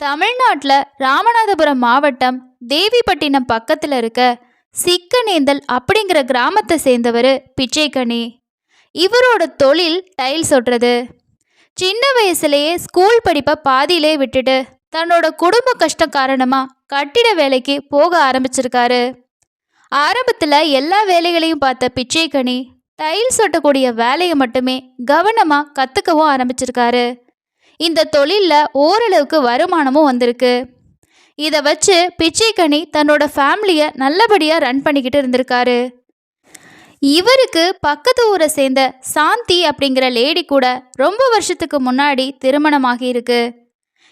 தமிழ்நாட்டில் ராமநாதபுரம் மாவட்டம் தேவிப்பட்டினம் பக்கத்தில் இருக்க சிக்கனேந்தல் அப்படிங்கிற கிராமத்தை சேர்ந்தவர் பிச்சைக்கனி. இவரோட தொழில் டைல்ஸ் ஒட்டுறது. சின்ன வயசுலேயே ஸ்கூல் படிப்பை பாதியிலே விட்டுட்டு தன்னோட குடும்ப கஷ்டம் காரணமாக கட்டிட வேலைக்கு போக ஆரம்பிச்சிருக்காரு. ஆரம்பத்தில் எல்லா வேலைகளையும் பார்த்த பிச்சைக்கனி டைல்ஸ் ஒட்டக்கூடிய வேலையை மட்டுமே கவனமாக கற்றுக்கவும் ஆரம்பிச்சிருக்காரு. இந்த தொழிலில் ஓரளவுக்கு வருமானமும் வந்திருக்கு. இதை வச்சு பிச்சைக்கனி தன்னோட ஃபேமிலியை நல்லபடியாக ரன் பண்ணிக்கிட்டு இருந்திருக்காரு. இவருக்கு பக்கத்து ஊரை சேர்ந்த சாந்தி அப்படிங்கிற லேடி கூட ரொம்ப வருஷத்துக்கு முன்னாடி திருமணமாகி இருக்கு.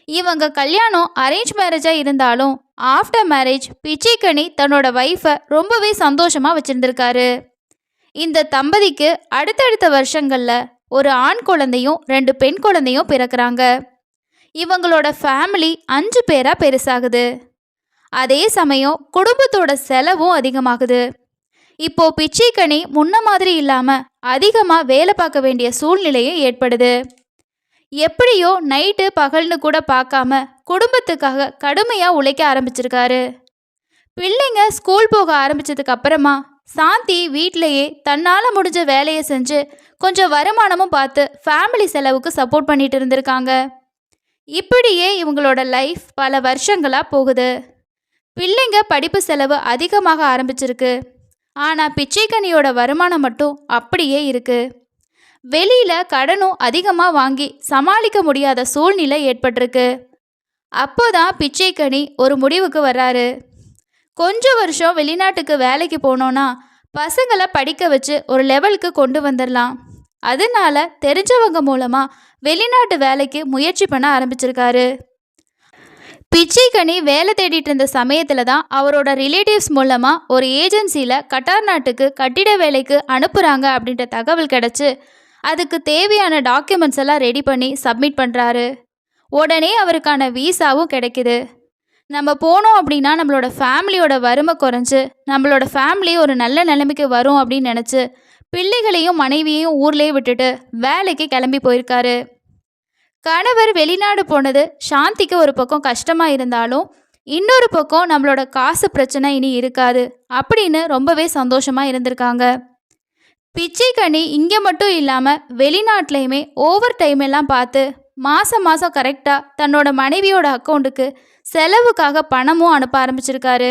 இவங்க கல்யாணம் அரேஞ்ச் மேரேஜாக இருந்தாலும் ஆஃப்டர் மேரேஜ் பிச்சைக்கனி தன்னோட ஒய்ஃபை ரொம்பவே சந்தோஷமாக வச்சுருந்துருக்காரு. இந்த தம்பதிக்கு அடுத்தடுத்த வருஷங்களில் ஒரு ஆண் குழந்தையும் 2 பெண் குழந்தையும் பிறக்கிறாங்க. இவங்களோட ஃபேமிலி 5 பேராக பெருசாகுது. அதே சமயம் குடும்பத்தோட செலவும் அதிகமாகுது. இப்போ பிச்சைக்கனி முன்ன மாதிரி இல்லாமல் அதிகமாக வேலை பார்க்க வேண்டிய சூழ்நிலையும் ஏற்படுது. எப்படியோ நைட்டு பகல்னு கூட பார்க்காம குடும்பத்துக்காக கடுமையாக உழைக்க ஆரம்பிச்சிருக்காரு. பிள்ளைங்க ஸ்கூல் போக ஆரம்பிச்சதுக்கு அப்புறமா சாந்தி வீட்டிலையே தன்னால் முடிஞ்ச வேலையை செஞ்சு கொஞ்சம் வருமானமும் பார்த்து ஃபேமிலி செலவுக்கு சப்போர்ட் பண்ணிட்டு இருந்திருக்காங்க. இப்படியே இவங்களோட லைஃப் பல வருஷங்களாக போகுது. பிள்ளைங்க படிப்பு செலவு அதிகமாக ஆரம்பிச்சிருக்கு. ஆனால் பிச்சைக்கனியோட வருமானம் மட்டும் அப்படியே இருக்கு. வெளியில் கடனும் அதிகமாக வாங்கி சமாளிக்க முடியாத சூழ்நிலை ஏற்பட்டிருக்கு. அப்போதான் பிச்சைக்கனி ஒரு முடிவுக்கு வர்றாரு. கொஞ்சம் வருஷம் வெளிநாட்டுக்கு வேலைக்கு போனோன்னா பசங்களை படிக்க வச்சு ஒரு லெவலுக்கு கொண்டு வந்துடலாம். அதனால தெரிஞ்சவங்க மூலமாக வெளிநாட்டு வேலைக்கு முயற்சி பண்ண ஆரம்பிச்சிருக்காரு. பிச்சைக்கனி வேலை தேடிட்டு இருந்த சமயத்தில் தான் அவரோட ரிலேட்டிவ்ஸ் மூலமாக ஒரு ஏஜென்சியில் கட்டார் நாட்டுக்கு கட்டிட வேலைக்கு அனுப்புகிறாங்க அப்படின்ற தகவல் கிடச்சி அதுக்கு தேவையான டாக்குமெண்ட்ஸ் எல்லாம் ரெடி பண்ணி சப்மிட் பண்ணுறாரு. உடனே அவருக்கான வீசாவும் கிடைக்குது. நம்ம போனோம் அப்படின்னா நம்மளோட ஃபேமிலியோட வறுமை குறைஞ்சு நம்மளோட ஃபேமிலி ஒரு நல்ல நிலைமைக்கு வரும் அப்படின்னு நினச்சி பிள்ளைகளையும் மனைவியையும் ஊர்லேயே விட்டுட்டு வேலைக்கு கிளம்பி போயிருக்காரு. கணவர் வெளிநாடு போனது சாந்திக்கு ஒரு பக்கம் கஷ்டமாக இருந்தாலும் இன்னொரு பக்கம் நம்மளோட காசு பிரச்சனை இனி இருக்காது அப்படின்னு ரொம்பவே சந்தோஷமாக இருந்திருக்காங்க. பிச்சைக்கனி இங்கே மட்டும் இல்லாமல் வெளிநாட்டிலையுமே ஓவர் டைம் எல்லாம் பார்த்து மாதம் மாதம் கரெக்டாக தன்னோட மனைவியோட அக்கௌண்ட்டுக்கு செலவுக்காக பணமும் அனுப்ப ஆரம்பிச்சிருக்காரு.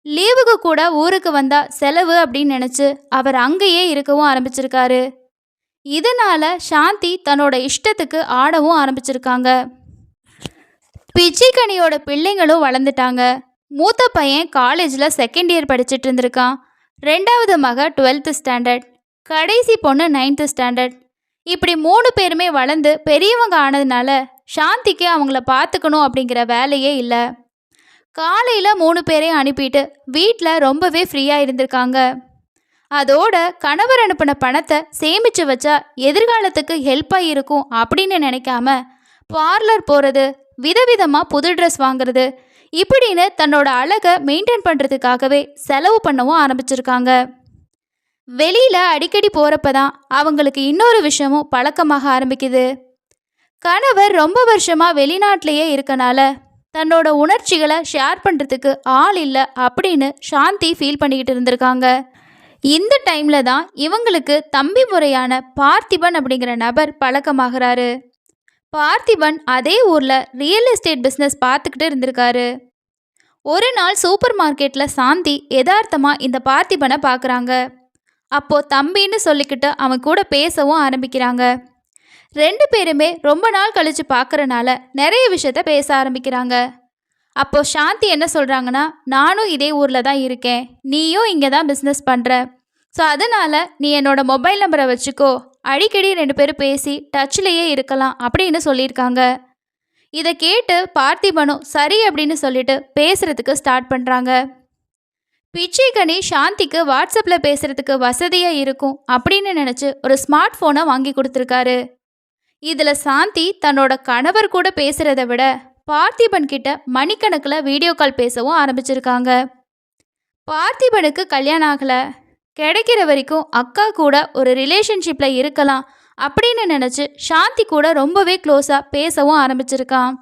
லீவுக்கு கூட ஊருக்கு வந்தால் செலவு அப்படின்னு நினச்சி அவர் அங்கேயே இருக்கவும் ஆரம்பிச்சிருக்காரு. இதனால சாந்தி தன்னோட இஷ்டத்துக்கு ஆடவும் ஆரம்பிச்சிருக்காங்க. பிச்சைக்கனியோட பிள்ளைங்களும் வளர்ந்துட்டாங்க. மூத்த பையன் காலேஜில் செகண்ட் இயர் படிச்சுட்டு இருந்திருக்கான். 2வது மக 12th ஸ்டாண்டர்ட், கடைசி பொண்ணு 9th ஸ்டாண்டர்ட். இப்படி 3 பேருமே வளர்ந்து பெரியவங்க ஆனதுனால சாந்திக்கு அவங்கள பார்த்துக்கணும் அப்படிங்கிற வேலையே இல்லை. காலையில் 3 பேரையும் அனுப்பிட்டு வீட்டில் ரொம்பவே ஃப்ரீயாக இருந்திருக்காங்க. அதோட கணவர் அனுப்பின பணத்தை சேமித்து வச்சா எதிர்காலத்துக்கு ஹெல்ப்பாக இருக்கும் அப்படின்னு நினைக்காம பார்லர் போகிறது, விதவிதமாக புது ட்ரெஸ் வாங்குறது இப்படின்னு தன்னோட அழகை மெயின்டைன் பண்ணுறதுக்காகவே செலவு பண்ணவும் ஆரம்பிச்சிருக்காங்க. வெளியில் அடிக்கடி போகிறப்ப தான் அவங்களுக்கு இன்னொரு விஷயமும் பழக்கமாக ஆரம்பிக்குது. கணவர் ரொம்ப வருஷமாக வெளிநாட்டிலேயே இருக்கனால தன்னோட உணர்ச்சிகளை ஷேர் பண்ணுறதுக்கு ஆள் இல்லை அப்படின்னு சாந்தி ஃபீல் பண்ணிக்கிட்டு இருந்திருக்காங்க. இந்த டைமில் தான் இவங்களுக்கு தம்பி முறையான பார்த்திபன் அப்படிங்கிற நபர் பழக்கமாகிறாரு. பார்த்திபன் அதே ஊரில் ரியல் எஸ்டேட் பிஸ்னஸ் பார்த்துக்கிட்டு இருந்திருக்காரு. ஒரு நாள் சூப்பர் மார்க்கெட்டில் சாந்தி யதார்த்தமாக இந்த பார்த்திபனை பார்க்குறாங்க. அப்போது தம்பின்னு சொல்லிக்கிட்டு அவன் கூட பேசவும் ஆரம்பிக்கிறாங்க. 2 பேருமே ரொம்ப நாள் கழித்து பார்க்குறனால நிறைய விஷயத்த பேச ஆரம்பிக்கிறாங்க. அப்போது சாந்தி என்ன சொல்கிறாங்கன்னா, நானும் இதே ஊரில் தான் இருக்கேன், நீயும் இங்கே தான் பிஸ்னஸ் பண்ணுற, ஸோ அதனால் நீ என்னோட மொபைல் நம்பரை வச்சுக்கோ, அடிக்கடி 2 பேரும் பேசி டச்லேயே இருக்கலாம் அப்படின்னு சொல்லியிருக்காங்க. இதை கேட்டு பார்த்திபனும் சரி அப்படின்னு சொல்லிட்டு பேசுகிறதுக்கு ஸ்டார்ட் பண்ணுறாங்க. பிச்சைக்கனி சாந்திக்கு வாட்ஸ்அப்பில் பேசுகிறதுக்கு வசதியாக இருக்கும் அப்படின்னு நினச்சி ஒரு ஸ்மார்ட் ஃபோனை வாங்கி கொடுத்துருக்காரு. இதில் சாந்தி தன்னோட கணவர் கூட பேசுகிறத விட பார்த்திபன் கிட்ட மணிக்கணக்கில் வீடியோ கால் பேசவும் ஆரம்பிச்சிருக்காங்க. பார்த்திபனுக்கு கல்யாணம் ஆகலை, கிடைக்கிற வரைக்கும் அக்கா கூட ஒரு ரிலேஷன்ஷிப்பில் இருக்கலாம் அப்படின்னு நினச்சி சாந்தி கூட ரொம்பவே க்ளோஸாக பேசவும் ஆரம்பிச்சிருக்கான்.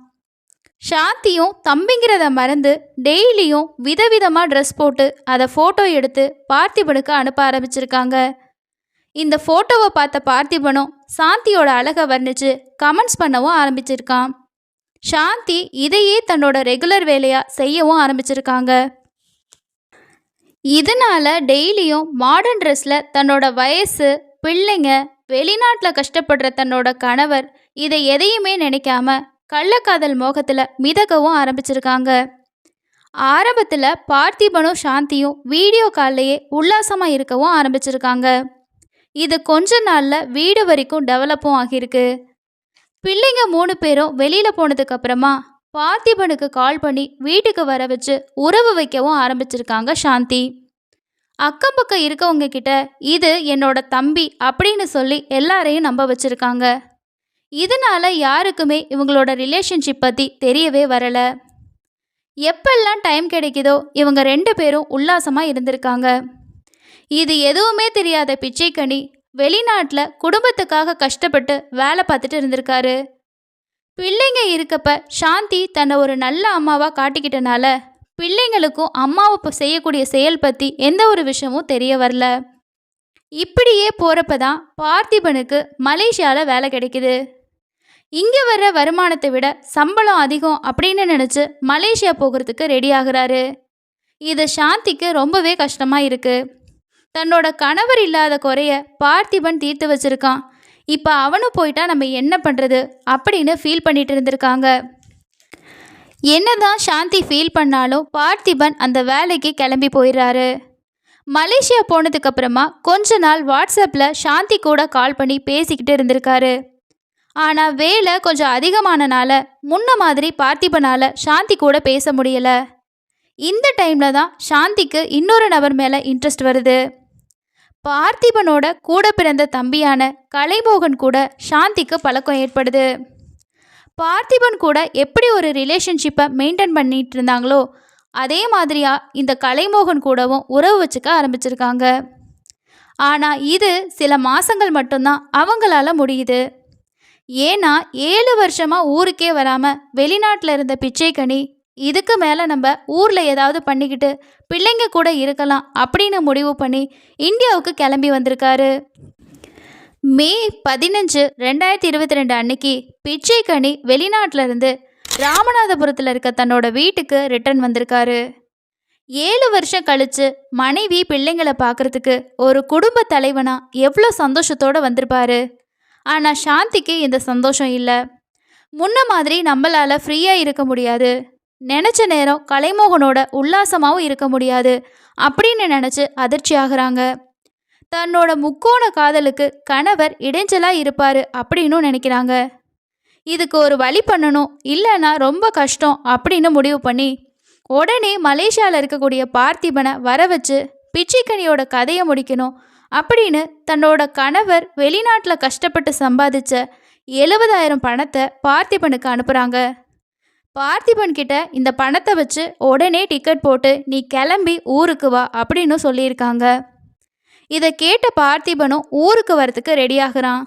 சாந்தியும் தம்பிங்கிறத மறந்து டெய்லியும் விதவிதமாக ட்ரெஸ் போட்டு அதை ஃபோட்டோ எடுத்து பார்த்திபனுக்கு அனுப்ப ஆரம்பிச்சிருக்காங்க. இந்த ஃபோட்டோவை பார்த்த பார்த்திபனும் சாந்தியோட அழகை வர்ணிச்சு கமெண்ட்ஸ் பண்ணவும் ஆரம்பிச்சிருக்கான். சாந்தி இதையே தன்னோட ரெகுலர் வேலையாக செய்யவும் ஆரம்பிச்சிருக்காங்க. இதனால டெய்லியும் மாடர்ன் ட்ரெஸ்ஸில் தன்னோட வயசு, பிள்ளைங்க, வெளிநாட்டில் கஷ்டப்படுற தன்னோட கணவர் இதை எதையுமே நினைக்காம கள்ளக்காதல் மோகத்தில் மிதக்கவும் ஆரம்பிச்சிருக்காங்க. ஆரம்பத்தில் பார்த்திபனும் சாந்தியும் வீடியோ கால்லையே உல்லாசமாக இருக்கவும் ஆரம்பிச்சிருக்காங்க. இது கொஞ்ச நாளில் வீடு வரைக்கும் டெவலப்பும் ஆகியிருக்கு. பிள்ளைங்க 3 பேரும் வெளியில் போனதுக்கு அப்புறமா பார்த்திபனுக்கு கால் பண்ணி வீட்டுக்கு வர வச்சு உறவு வைக்கவும் ஆரம்பிச்சிருக்காங்க சாந்தி. அக்கம் பக்கம் இருக்கவங்க கிட்ட இது என்னோட தம்பி அப்படின்னு சொல்லி எல்லாரையும் நம்ப வச்சிருக்காங்க. இதனால யாருக்குமே இவங்களோட ரிலேஷன்ஷிப் பற்றி தெரியவே வரல. எப்பெல்லாம் டைம் கிடைக்குதோ இவங்க 2 பேரும் உல்லாசமாக இருந்திருக்காங்க. இது எதுவுமே தெரியாத பிச்சைக்கனி வெளிநாட்டில் குடும்பத்துக்காக கஷ்டப்பட்டு வேலை பார்த்துட்டு இருந்திருக்காரு. பிள்ளைங்க இருக்கப்ப சாந்தி தன்னை ஒரு நல்ல அம்மாவாக காட்டிக்கிட்டனால பிள்ளைங்களுக்கும் அம்மாவை செய்யக்கூடிய செயல் பற்றி எந்த ஒரு விஷயமும் தெரிய வரல. இப்படியே போகிறப்ப தான் பார்த்திபனுக்கு மலேசியாவில் வேலை கிடைக்குது. இங்கே வர்ற வருமானத்தை விட சம்பளம் அதிகம் அப்படின்னு நினச்சி மலேசியா போகிறதுக்கு ரெடி ஆகுறாரு. இது சாந்திக்கு ரொம்பவே கஷ்டமாக இருக்குது. தன்னோட கணவர் இல்லாத குறைய பார்த்திபன் தீர்த்து வச்சிருக்கான். இப்போ அவனும் போயிட்டா நம்ம என்ன பண்ணுறது அப்படின்னு ஃபீல் பண்ணிட்டு இருந்திருக்காங்க. என்னதான் சாந்தி ஃபீல் பண்ணாலும் பார்த்திபன் அந்த வேலைக்கு கிளம்பி போயிடுறாரு. மலேசியா போனதுக்கப்புறமா கொஞ்ச நாள் வாட்ஸ்அப்பில் சாந்தி கூட கால் பண்ணி பேசிக்கிட்டு இருந்திருக்காரு. ஆனால் வேலை கொஞ்சம் அதிகமானனால முன்ன மாதிரி பார்த்திபனால் சாந்தி கூட பேச முடியலை. இந்த டைமில் தான் சாந்திக்கு இன்னொரு நபர் மேலே இன்ட்ரெஸ்ட் வருது. பார்த்திபனோட கூட பிறந்த தம்பியான கலைமோகன் கூட சாந்திக்கு பழக்கம் ஏற்படுது. பார்த்திபன் கூட எப்படி ஒரு ரிலேஷன்ஷிப்பை மெயின்டைன் பண்ணிட்டு இருந்தாங்களோ அதே மாதிரியா இந்த கலைமோகன் கூடவும் உறவு வச்சுக்க ஆரம்பிச்சிருக்காங்க. ஆனால் இது சில மாதங்கள் மட்டும்தான் அவங்களால முடியுது. ஏன்னா 7 வருஷமாக ஊருக்கே வராமல் வெளிநாட்டில் இருந்த பிச்சைக்கனி இதுக்கு மேலே நம்ம ஊரில் ஏதாவது பண்ணிக்கிட்டு பிள்ளைங்க கூட இருக்கலாம் அப்படின்னு முடிவு பண்ணி இந்தியாவுக்கு கிளம்பி வந்திருக்காரு. மே 15, 2022 அன்னைக்கு பிச்சைக்கனி வெளிநாட்டில் இருந்து ராமநாதபுரத்தில் இருக்க தன்னோட வீட்டுக்கு ரிட்டர்ன் வந்திருக்காரு. 7 வருஷம் கழித்து மனைவி பிள்ளைங்களை பார்க்குறதுக்கு ஒரு குடும்ப தலைவனா எவ்வளோ சந்தோஷத்தோடு வந்திருப்பாரு. ஆனால் சாந்திக்கு இந்த சந்தோஷம் இல்லை. முன்ன மாதிரி நம்மளால் ஃப்ரீயாக இருக்க முடியாது, நினச்ச நேரம் கலைமோகனோட உல்லாசமாகவும் இருக்க முடியாது அப்படின்னு நினச்சி அதிர்ச்சி ஆகுறாங்க. தன்னோட முக்கோண காதலுக்கு கணவர் இடைஞ்சலாக இருப்பார் அப்படின்னு நினைக்கிறாங்க. இதுக்கு ஒரு வழி பண்ணணும், இல்லைன்னா ரொம்ப கஷ்டம் அப்படின்னு முடிவு பண்ணி உடனே மலேசியாவில் இருக்கக்கூடிய பார்த்திபனை வர வச்சு பிச்சைக்கனியோட கதையை முடிக்கணும் அப்படின்னு தன்னோட கணவர் வெளிநாட்டில் கஷ்டப்பட்டு சம்பாதிச்ச 70,000 பணத்தை பார்த்திபனுக்கு அனுப்புகிறாங்க. பார்த்திபன் கிட்ட இந்த பணத்தை வச்சு உடனே டிக்கெட் போட்டு நீ கிளம்பி ஊருக்கு வா அப்படின்னு சொல்லியிருக்காங்க. இதை கேட்ட பார்த்திபனும் ஊருக்கு வரத்துக்கு ரெடி ஆகுறான்.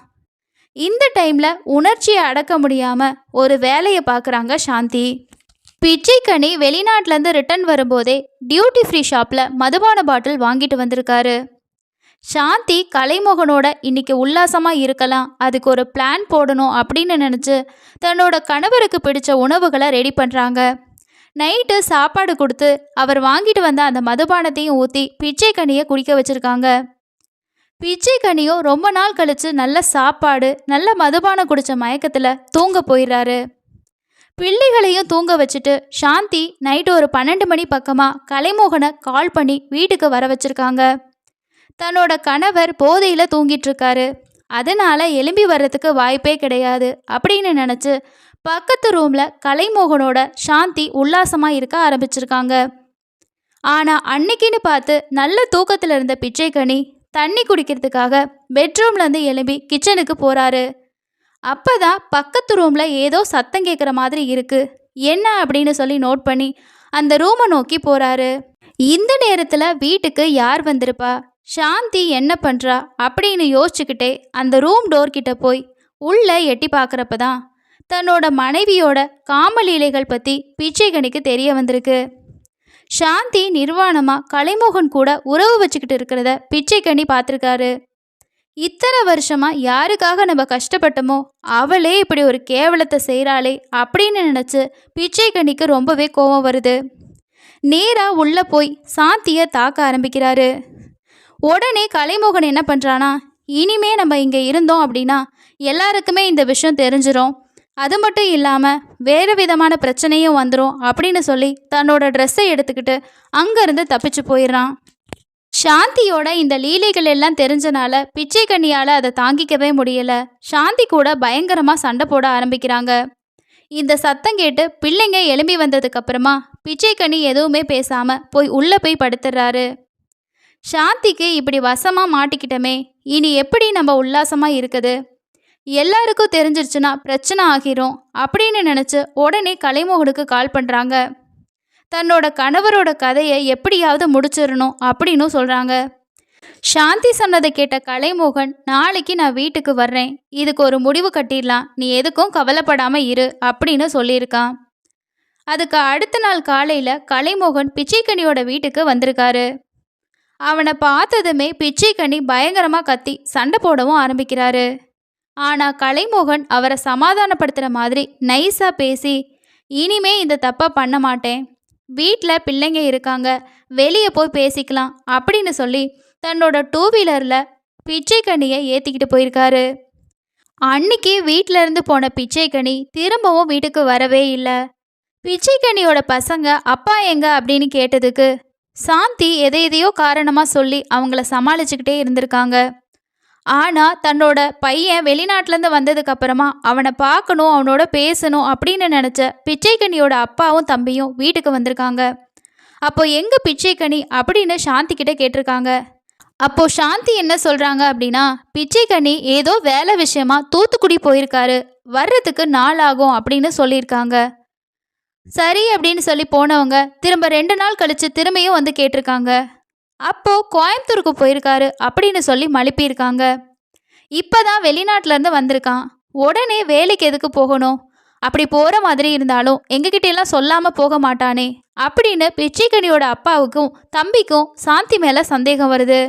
இந்த டைமில் உணர்ச்சியை அடக்க முடியாமல் ஒரு வேலையை பார்க்குறாங்க சாந்தி. பிச்சைக்கனி வெளிநாட்டிலேருந்து ரிட்டர்ன் வரும்போதே டியூட்டி ஃப்ரீ ஷாப்பில் மதுபான பாட்டில் வாங்கிட்டு வந்திருக்காரு. சாந்தி கலைமோகனோட இன்னைக்கு உல்லாசமாக இருக்கலாம், அதுக்கு ஒரு பிளான் போடணும் அப்படின்னு நினச்சி தன்னோட கணவருக்கு பிடிச்ச உணவுகளை ரெடி பண்ணுறாங்க. நைட்டு சாப்பாடு கொடுத்து அவர் வாங்கிட்டு வந்த அந்த மதுபானத்தையும் ஊற்றி பிச்சைக்கனியை குடிக்க வச்சுருக்காங்க. பிச்சைக்கனியும் ரொம்ப நாள் கழித்து நல்ல சாப்பாடு நல்ல மதுபானம் குடித்த மயக்கத்தில் தூங்க போயிடுறாரு. பிள்ளைகளையும் தூங்க வச்சுட்டு சாந்தி நைட்டு ஒரு 12 மணி பக்கமாக கலைமோகனை கால் பண்ணி வீட்டுக்கு வர வச்சுருக்காங்க. தன்னோட கணவர் போதையில் தூங்கிட்டு இருக்காரு, அதனால் எலும்பி வர்றதுக்கு வாய்ப்பே கிடையாது அப்படின்னு நினச்சி பக்கத்து ரூமில் கலைமோகனோட சாந்தி உல்லாசமாக இருக்க ஆரம்பிச்சிருக்காங்க. ஆனால் அன்னைக்குன்னு பார்த்து நல்ல தூக்கத்தில் இருந்த பிச்சைக்கனி தண்ணி குடிக்கிறதுக்காக பெட்ரூம்லேருந்து எழும்பி கிச்சனுக்கு போகிறாரு. அப்போ தான் பக்கத்து ரூமில் ஏதோ சத்தம் கேட்குற மாதிரி இருக்குது, என்ன அப்படின்னு சொல்லி நோட் பண்ணி அந்த ரூமை நோக்கி போகிறாரு. இந்த நேரத்தில் வீட்டுக்கு யார் வந்திருப்பா, சாந்தி என்ன பண்ணுறா அப்படின்னு யோசிச்சுக்கிட்டே அந்த ரூம் டோர்கிட்ட போய் உள்ளே எட்டி பார்க்குறப்ப தான் தன்னோட மனைவியோட காமலீலைகள் பற்றி பிச்சைக்கனிக்கு தெரிய வந்திருக்கு. சாந்தி நிர்வாணமாக கலைமோகன் கூட உறவு வச்சுக்கிட்டு இருக்கிறத பிச்சைக்கனி பார்த்துருக்காரு. இத்தனை வருஷமா யாருக்காக நம்ம கஷ்டப்பட்டோமோ அவளே இப்படி ஒரு கேவலத்தை செய்கிறாளே அப்படின்னு நினச்சி பிச்சைக்கனிக்கு ரொம்பவே கோபம் வருது. நேராக உள்ளே போய் சாந்தியை தாக்க ஆரம்பிக்கிறாரு. உடனே கலைமோகன் என்ன பண்ணுறானா, இனிமே நம்ம இங்கே இருந்தோம் அப்படின்னா எல்லாருக்குமே இந்த விஷயம் தெரிஞ்சிடும், அது மட்டும் இல்லாமல் வேறு விதமான பிரச்சனையும் வந்துடும் அப்படின்னு சொல்லி தன்னோட ட்ரெஸ்ஸை எடுத்துக்கிட்டு அங்கேருந்து தப்பிச்சு போயிடுறான். சாந்தியோட இந்த லீலைகள் எல்லாம் தெரிஞ்சனால பிச்சைக்கண்ணியால் அதை தாங்கிக்கவே முடியல. சாந்தி கூட பயங்கரமாக சண்டை போட ஆரம்பிக்கிறாங்க. இந்த சத்தம் கேட்டு பிள்ளைங்க எழும்பி வந்ததுக்கு அப்புறமா பிச்சைக்கண்ணி எதுவுமே பேசாமல் போய் உள்ளே போய் படுத்துடுறாரு. சாந்திக்கு இப்படி வசமாக மாட்டிக்கிட்டமே, இனி எப்படி நம்ம உல்லாசமாக இருக்குது, எல்லாருக்கும் தெரிஞ்சிருச்சுன்னா பிரச்சனை ஆகிரும் அப்படின்னு நினச்சி உடனே கலைமோகனுக்கு கால் பண்ணுறாங்க. தன்னோட கணவரோட கதையை எப்படியாவது முடிச்சிடணும் அப்படின்னு சொல்கிறாங்க. சாந்தி சொன்னதை கேட்ட கலைமோகன், நாளைக்கு நான் வீட்டுக்கு வர்றேன், இதுக்கு ஒரு முடிவு கட்டிடலாம், நீ எதுக்கும் கவலைப்படாமல் இரு அப்படின்னு சொல்லியிருக்கான். அதுக்கு அடுத்த நாள் காலையில் கலைமோகன் பிச்சைக்கனியோட வீட்டுக்கு வந்திருக்காரு. அவனை பார்த்ததுமே பிச்சைக்கனி பயங்கரமாக கத்தி சண்டை போடவும் ஆரம்பிக்கிறாரு. ஆனால் கலைமோகன் அவரை சமாதானப்படுத்துகிற மாதிரி நைஸாக பேசி, இனிமே இந்த தப்பை பண்ண மாட்டேன், வீட்டில் பிள்ளைங்க இருக்காங்க, வெளியே போய் பேசிக்கலாம் அப்படின்னு சொல்லி தன்னோட 2 வீலரில் பிச்சைக்கனியை ஏற்றிக்கிட்டு போயிருக்காரு. அன்னைக்கு வீட்டில் இருந்து போன பிச்சைக்கனி திரும்பவும் வீட்டுக்கு வரவே இல்லை. பிச்சைக்கனியோட பசங்க அப்பா எங்க அப்படின்னு கேட்டதுக்கு சாந்தி எதையோ காரணமாக சொல்லி அவங்கள சமாளிச்சுக்கிட்டே இருந்திருக்காங்க. ஆனால் தன்னோட பையன் வெளிநாட்டிலேருந்து வந்ததுக்கப்புறமா அவனை பார்க்கணும், அவனோட பேசணும் அப்படின்னு நினச்ச பிச்சைக்கனியோட அப்பாவும் தம்பியும் வீட்டுக்கு வந்திருக்காங்க. அப்போ எங்கே பிச்சைக்கனி அப்படின்னு சாந்திக்கிட்ட கேட்டிருக்காங்க. அப்போது சாந்தி என்ன சொல்கிறாங்க அப்படின்னா, பிச்சைக்கனி ஏதோ வேலை விஷயமா தூத்துக்குடி போயிருக்காரு, வர்றதுக்கு நாள் ஆகும் அப்படின்னு சொல்லியிருக்காங்க. சரி அப்படின்னு சொல்லி போனவங்க திரும்ப 2 நாள் கழித்து திரும்பியும் வந்து கேட்டிருக்காங்க. அப்போது கோயம்புத்தூருக்கு போயிருக்காரு அப்படின்னு சொல்லி மழுப்பியிருக்காங்க. இப்போ தான் வெளிநாட்டிலேருந்து வந்திருக்கான், உடனே வேலைக்கு எதுக்கு போகணும், அப்படி போகிற மாதிரி இருந்தாலும் எங்ககிட்டெல்லாம் சொல்லாமல் போக மாட்டானே அப்படின்னு பிச்சைக்கனியோட அப்பாவுக்கும் தம்பிக்கும் சாந்தி மேலே சந்தேகம் வருது.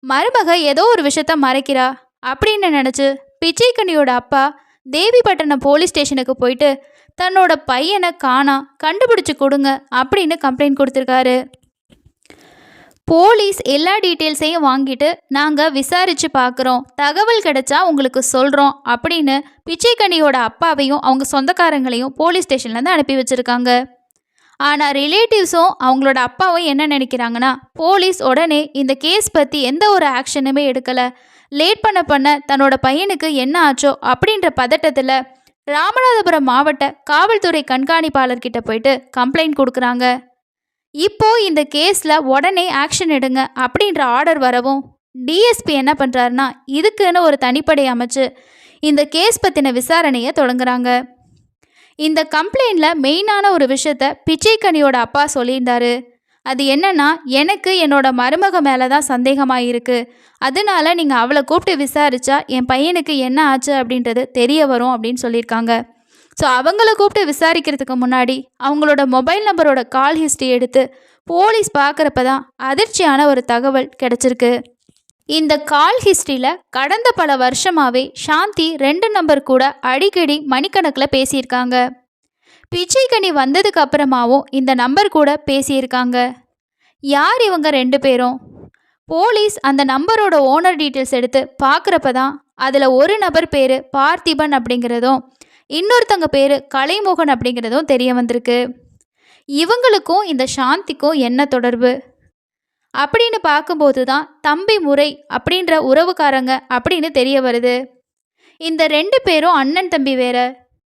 மருமக ஏதோ ஒரு விஷயத்த மறைக்கிறா அப்படின்னு நினச்சி பிச்சைக்கனியோட அப்பா தேவிப்பட்டினம் போலீஸ் ஸ்டேஷனுக்கு போயிட்டு தன்னோட பையனை கண்டுபிடிச்சி கொடுங்க அப்படின்னு கம்ப்ளைண்ட் கொடுத்துருக்காரு. போலீஸ் எல்லா டீட்டெயில்ஸையும் வாங்கிட்டு நாங்கள் விசாரித்து பார்க்குறோம், தகவல் கிடைச்சா உங்களுக்கு சொல்கிறோம் அப்படின்னு பிச்சைக்கனியோட அப்பாவையும் அவங்க சொந்தக்காரங்களையும் போலீஸ் ஸ்டேஷன்லேருந்து அனுப்பி வச்சுருக்காங்க. ஆனால் ரிலேட்டிவ்ஸும் அவங்களோட அப்பாவும் என்ன நினைக்கிறாங்கன்னா, போலீஸ் உடனே இந்த கேஸ் பற்றி எந்த ஒரு ஆக்ஷனுமே எடுக்கலை, லேட் பண்ண தன்னோட பையனுக்கு என்ன ஆச்சோ அப்படின்ற பதட்டத்தில் ராமநாதபுரம் மாவட்ட காவல்துறை கண்காணிப்பாளர்கிட்ட போயிட்டு கம்ப்ளைண்ட் கொடுக்குறாங்க. இப்போ இந்த கேஸில் உடனே ஆக்ஷன் எடுங்க அப்படின்ற ஆர்டர் வரவும் டிஎஸ்பி என்ன பண்ணுறாருன்னா, இதுக்குன்னு ஒரு தனிப்படை அமைச்சு இந்த கேஸ் பற்றின விசாரணையை தொடங்குறாங்க. இந்த கம்ப்ளைண்டில் மெயினான ஒரு விஷயத்த பிச்சைக்கனியோட அப்பா சொல்லியிருந்தாரு. அது என்னன்னா, எனக்கு என்னோட மருமக மேலே தான் சந்தேகமாக இருக்குது, அதனால நீங்கள் அவளை கூப்பிட்டு விசாரித்தா என் பையனுக்கு என்ன ஆச்சு அப்படின்றது தெரிய வரும் அப்படின்னு சொல்லியிருக்காங்க. ஸோ அவங்கள கூப்பிட்டு விசாரிக்கிறதுக்கு முன்னாடி அவங்களோட மொபைல் நம்பரோட கால் ஹிஸ்ட்ரி எடுத்து போலீஸ் பார்க்குறப்ப தான் அதிர்ச்சியான ஒரு தகவல் கிடச்சிருக்கு. இந்த கால் ஹிஸ்ட்ரியில் கடந்த பல வருஷமாகவே சாந்தி 2 நம்பர் கூட அடிக்கடி மணிக்கணக்கில் பேசியிருக்காங்க. பிச்சைக்கனி வந்ததுக்கு அப்புறமாவும் இந்த நம்பர் கூட பேசியிருக்காங்க. யார் இவங்க 2 பேரும்? போலீஸ் அந்த நம்பரோட ஓனர் டீட்டெயில்ஸ் எடுத்து பார்க்குறப்ப தான் அதில் ஒரு நபர் பேர் பார்த்திபன் அப்படிங்கிறதும் இன்னொருத்தங்க பேர் கலைமோகன் அப்படிங்கிறதும் தெரிய வந்திருக்கு. இவங்களுக்கும் இந்த சாந்திக்கும் என்ன தொடர்பு அப்படின்னு பார்க்கும்போது தான் தம்பி முறை அப்படின்ற உறவுக்காரங்க அப்படின்னு தெரிய வருது. இந்த 2 பேரும் அண்ணன் தம்பி வேற.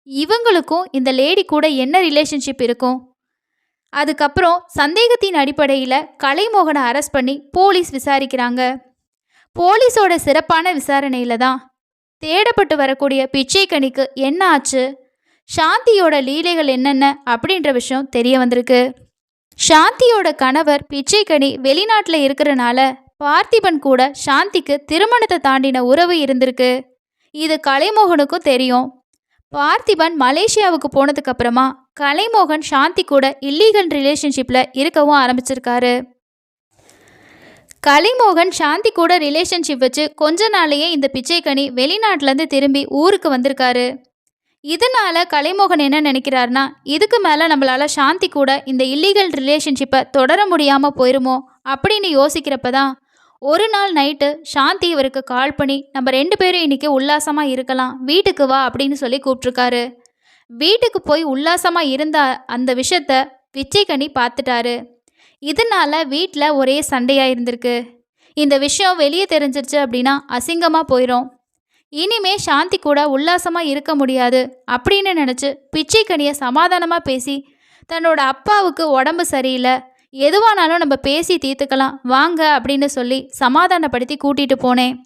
இவங்களுக்கும் இந்த லேடி கூட என்ன ரிலேஷன்ஷிப் இருக்கும்? அதுக்கப்புறம் சந்தேகத்தின் அடிப்படையில் கலைமோகனை அரெஸ்ட் பண்ணி போலீஸ் விசாரிக்கிறாங்க. போலீஸோட சிறப்பான விசாரணையில் தான் தேடப்பட்டு வரக்கூடிய பிச்சைக்கனிக்கு என்ன ஆச்சு, சாந்தியோட லீலைகள் என்னென்ன அப்படின்ற விஷயம் தெரிய வந்திருக்கு. சாந்தியோட கணவர் பிச்சைக்கனி வெளிநாட்டில் இருக்கிறனால பார்த்திபன் கூட சாந்திக்கு திருமணத்தை தாண்டின உறவு இருந்திருக்கு. இது கலைமோகனுக்கும் தெரியும். பார்த்திபன் மலேசியாவுக்கு போனதுக்கு அப்புறமா கலைமோகன் சாந்தி கூட இல்லீகல் ரிலேஷன்ஷிப்ல இருக்கவும் ஆரம்பிச்சிருக்காரு. கலைமோகன் சாந்தி கூட ரிலேஷன்ஷிப் வச்சு கொஞ்ச நாளையே இந்த பிச்சைக்கனி வெளிநாட்டிலேருந்து திரும்பி ஊருக்கு வந்திருக்காரு. இதனால கலைமோகன் என்ன நினைக்கிறாருன்னா, இதுக்கு மேலே நம்மளால சாந்தி கூட இந்த இல்லீகல் ரிலேஷன்ஷிப்பை தொடர முடியாமல் போயிருமோ அப்படின்னு யோசிக்கிறப்ப தான் ஒரு நாள் நைட்டு சாந்தி இவருக்கு கால் பண்ணி, நம்ம 2 பேரும் இன்னைக்கு உல்லாசமாக இருக்கலாம், வீட்டுக்கு வா அப்படின்னு சொல்லி கூப்பிட்ருக்காரு. வீட்டுக்கு போய் உல்லாசமாக இருந்த அந்த விஷயத்த பிச்சைக்கனி பார்த்துட்டாரு. இதனால வீட்டில் ஒரே சண்டையாக இருந்திருக்கு. இந்த விஷயம் வெளியே தெரிஞ்சிருச்சு அப்படின்னா அசிங்கமாக போயிடும். இனிமே சாந்தி கூட உல்லாசமாக இருக்க முடியாது அப்படின்னு நினச்சி பிச்சைக்கனியை சமாதானமாக பேசி, தன்னோட அப்பாவுக்கு உடம்பு சரியில்லை, எதுவானாலும் நம்ம பேசி தீர்த்துக்கலாம் வாங்க அப்படின்னு சொல்லி சமாதானப்படுத்தி கூட்டிகிட்டு போனேன்.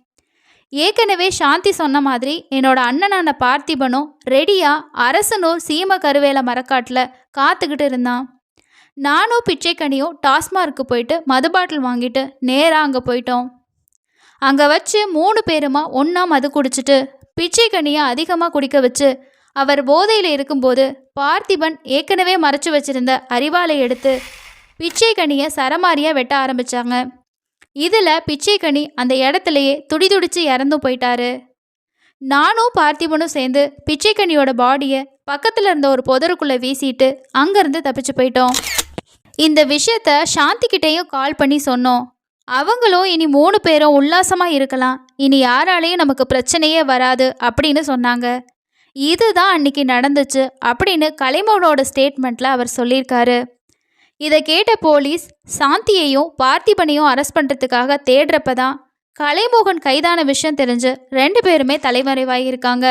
ஏற்கனவே சாந்தி சொன்ன மாதிரி என்னோட அண்ணனான பார்த்திபனும் ரெடியாக அரசனூர் சீம கருவேல மரக்காட்டில் காத்துக்கிட்டு இருந்தான். நானும் பிச்சைக்கனியும் டாஸ்மார்க்கு போயிட்டு மது பாட்டில் வாங்கிட்டு நேராக அங்கே போயிட்டோம். அங்கே வச்சு 3 பேருமா ஒன்றா மது குடிச்சிட்டு பிச்சைக்கனியை அதிகமாக குடிக்க வச்சு அவர் போதையில் இருக்கும்போது பார்த்திபன் ஏற்கனவே மறைச்சி வச்சிருந்த அரிவாளை எடுத்து பிச்சைக்கனியை சரமாரியாக வெட்ட ஆரம்பித்தாங்க. இதில் பிச்சைக்கனி அந்த இடத்துலையே துடிதுடிச்சு இறந்து போயிட்டாரு. நானும் பார்த்திபனும் சேர்ந்து பிச்சைக்கனியோட பாடியை பக்கத்தில் இருந்த ஒரு புதருக்குள்ளே வீசிட்டு அங்கேருந்து தப்பிச்சு போயிட்டோம். இந்த விஷயத்த சாந்திக்கிட்டேயும் கால் பண்ணி சொன்னோம். அவங்களும் இனி 3 பேரும் உல்லாசமாக இருக்கலாம், இனி யாராலையும் நமக்கு பிரச்சனையே வராது அப்படின்னு சொன்னாங்க. இதுதான் அன்னைக்கு நடந்துச்சு அப்படின்னு கலைமோகனோட ஸ்டேட்மெண்ட்டில் அவர் சொல்லியிருக்காரு. இதை கேட்ட போலீஸ் சாந்தியையும் பார்த்திபனையும் அரெஸ்ட் பண்ணுறதுக்காக தேடுறப்ப தான் கலைமோகன் கைதான விஷயம் தெரிஞ்சு 2 பேருமே தலைமறைவாகியிருக்காங்க.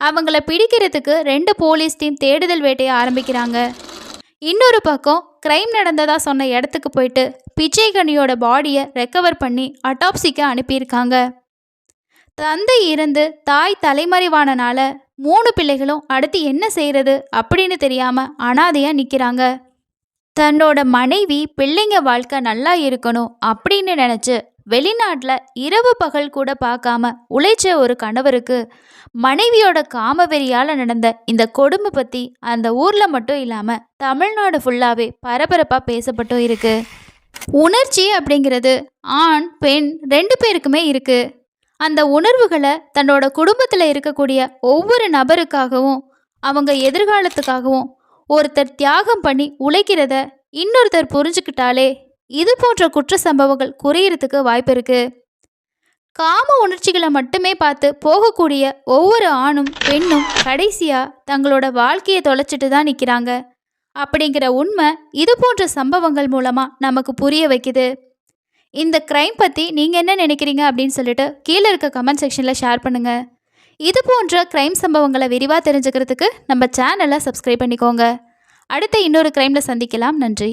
அவங்கள பிடிக்கிறதுக்கு 2 போலீஸ் டீம் தேடுதல் வேட்டையை ஆரம்பிக்கிறாங்க. இன்னொரு பக்கம் கிரைம் நடந்ததா சொன்ன இடத்துக்கு போயிட்டு பிச்சைக்கனியோட பாடியை ரெக்கவர் பண்ணி அட்டாப்சிக்கு அனுப்பியிருக்காங்க. தந்தை இருந்து தாய் தலைமறைவானனால 3 பிள்ளைகளும் அடுத்து என்ன செய்கிறது அப்படின்னு தெரியாமல் அனாதையாக நிற்கிறாங்க. தன்னோட மனைவி பிள்ளைங்க வாழ்க்கை நல்லா இருக்கணும் அப்படின்னு நினச்சி வெளிநாட்டில் இரவு பகல் கூட பார்க்காம உழைச்ச ஒரு கணவருக்கு மனைவியோட காமவெறியால் நடந்த இந்த கொடுமை பற்றி அந்த ஊரில் மட்டும் இல்லாமல் தமிழ்நாடு ஃபுல்லாகவே பரபரப்பாக பேசப்பட்டும் இருக்கு. உணர்ச்சி அப்படிங்கிறது ஆண் பெண் 2 பேருக்குமே இருக்குது. அந்த உணர்வுகளை தன்னோட குடும்பத்தில் இருக்கக்கூடிய ஒவ்வொரு நபருக்காகவும் அவங்க எதிர்காலத்துக்காகவும் ஒருத்தர் தியாகம் பண்ணி உழைக்கிறத இன்னொருத்தர் புரிஞ்சுக்கிட்டாலே இது போன்ற குற்ற சம்பவங்கள் குறையிறதுக்கு வாய்ப்பு இருக்குது. காம உணர்ச்சிகளை மட்டுமே பார்த்து போகக்கூடிய ஒவ்வொரு ஆணும் பெண்ணும் கடைசியாக தங்களோட வாழ்க்கையை தொலைச்சிட்டு தான் நிற்கிறாங்க அப்படிங்கிற உண்மை இது போன்ற சம்பவங்கள் மூலமாக நமக்கு புரிய வைக்குது. இந்த கிரைம் பற்றி நீங்கள் என்ன நினைக்கிறீங்க அப்படின்னு சொல்லிட்டு கீழே இருக்க கமெண்ட் செக்ஷனில் ஷேர் பண்ணுங்கள். இது போன்ற கிரைம் சம்பவங்களை விரிவாக தெரிஞ்சுக்கிறதுக்கு நம்ம சேனலை சப்ஸ்கிரைப் பண்ணிக்கோங்க. அடுத்த இன்னொரு கிரைமில் சந்திக்கலாம். நன்றி.